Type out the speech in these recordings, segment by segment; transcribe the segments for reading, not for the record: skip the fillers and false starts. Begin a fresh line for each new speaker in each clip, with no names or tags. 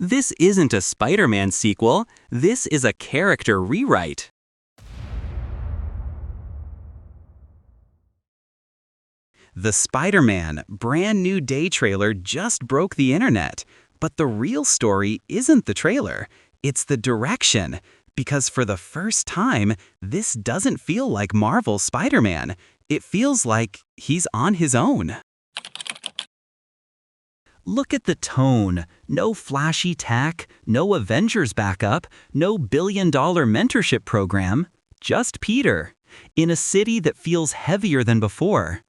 This isn't a Spider-Man sequel, this is a character rewrite. The Spider-Man brand new day trailer just broke the internet. But the real story isn't the trailer, it's the direction. Because for the first time, this doesn't feel like Marvel's Spider-Man. It feels like he's on his own. Look at the tone. No flashy tech, no Avengers backup, no billion-dollar mentorship program. Just Peter, in a city that feels heavier than before.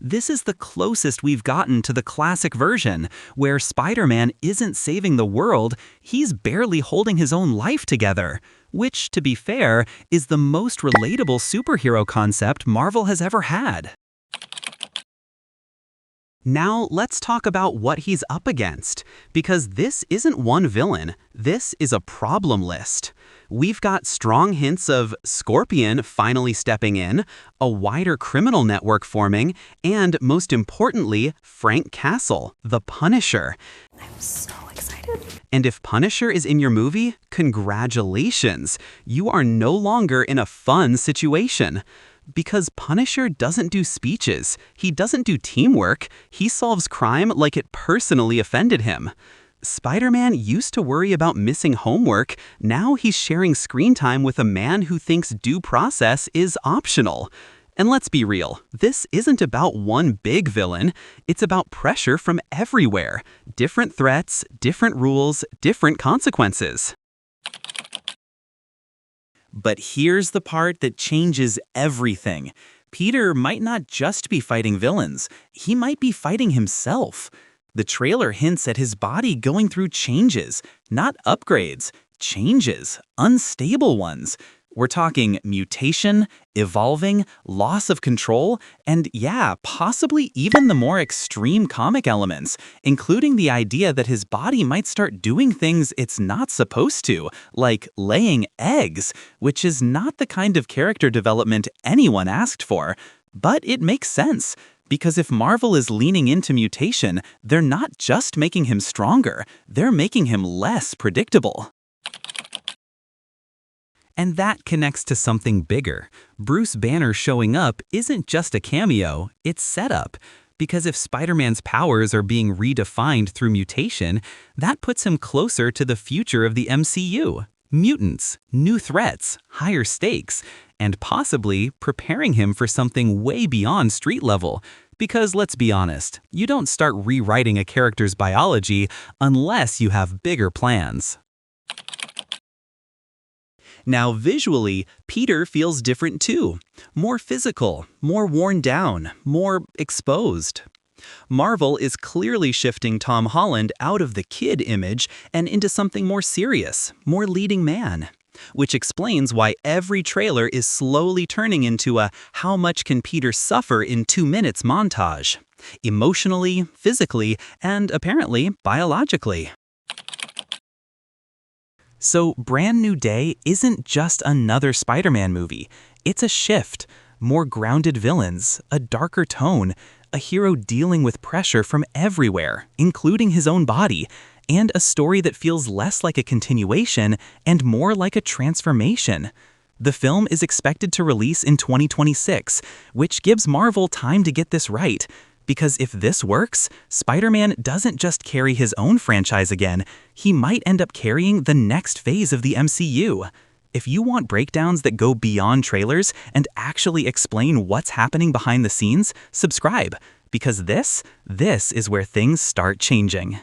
This is the closest we've gotten to the classic version, where Spider-Man isn't saving the world, he's barely holding his own life together. Which, to be fair, is the most relatable superhero concept Marvel has ever had. Now let's talk about what he's up against, because this isn't one villain, this is a problem list. We've got strong hints of Scorpion finally stepping in, a wider criminal network forming, and most importantly, Frank Castle, the Punisher.
I'm so excited.
And if Punisher is in your movie, congratulations! You are no longer in a fun situation. Because Punisher doesn't do speeches, he doesn't do teamwork, he solves crime like it personally offended him. Spider-Man used to worry about missing homework, now he's sharing screen time with a man who thinks due process is optional. And let's be real, this isn't about one big villain, it's about pressure from everywhere. Different threats, different rules, different consequences. But here's the part that changes everything. Peter might not just be fighting villains, he might be fighting himself. The trailer hints at his body going through changes, not upgrades, changes, unstable ones. We're talking mutation, evolving, loss of control, and yeah, possibly even the more extreme comic elements, including the idea that his body might start doing things it's not supposed to, like laying eggs, which is not the kind of character development anyone asked for. But it makes sense, because if Marvel is leaning into mutation, they're not just making him stronger, they're making him less predictable. And that connects to something bigger. Bruce Banner showing up isn't just a cameo, it's setup. Because if Spider-Man's powers are being redefined through mutation, that puts him closer to the future of the MCU. Mutants, new threats, higher stakes, and possibly preparing him for something way beyond street level. Because let's be honest, you don't start rewriting a character's biology unless you have bigger plans. Now visually, Peter feels different too. More physical, more worn down, more exposed. Marvel is clearly shifting Tom Holland out of the kid image and into something more serious, more leading man. Which explains why every trailer is slowly turning into a "how much can Peter suffer in 2 minutes" montage. Emotionally, physically, and apparently biologically. So Brand New Day isn't just another Spider-Man movie. It's a shift. More grounded villains, a darker tone, a hero dealing with pressure from everywhere, including his own body, and a story that feels less like a continuation and more like a transformation. The film is expected to release in 2026, which gives Marvel time to get this right. Because if this works, Spider-Man doesn't just carry his own franchise again, he might end up carrying the next phase of the MCU. If you want breakdowns that go beyond trailers and actually explain what's happening behind the scenes, subscribe, because this is where things start changing.